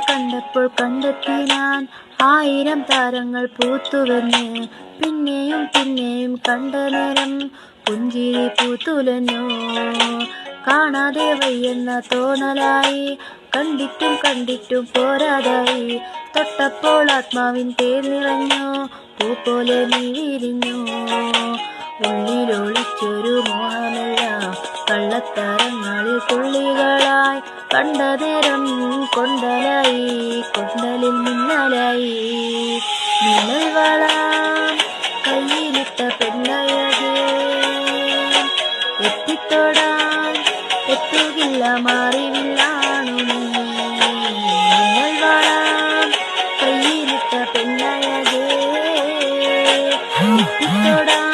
കണ്ടപ്പോൾ കണ്ടെത്തി ഞാൻ 1000 താരങ്ങൾ പൂത്തുവെന്ന്. പിന്നെയും പിന്നെയും കണ്ട നേരം പുഞ്ചിരി പൂത്തുലഞ്ഞു. കാണാതെ വയ്യെന്ന തോന്നലായി, കണ്ടിട്ടും കണ്ടിട്ടും പോരാതായി. തൊട്ടപ്പോൾ ആത്മാവിൻ തേൻ നിറഞ്ഞു, പൂ പോലെ നീ വിരിഞ്ഞു. ഉള്ളിലൊളിച്ചൊരു മോഹമെല്ലാം കള്ളത്തരങ്ങളിൽ തുള്ളികളായി. കണ്ട നേരം കൊണ്ടലായി, കൊണ്ടലിൽ മിന്നലായി. മിന്നൽ വള കയ്യിലിട്ട പെണ്ണഴകേ, എത്തിത്തൊടാൻ എത്തുകില്ല മാറിവില്ലാണു നീ. മിന്നൽ വള കയ്യിലിട്ട പെണ്ണഴകേ, എത്തിത്തൊടാൻ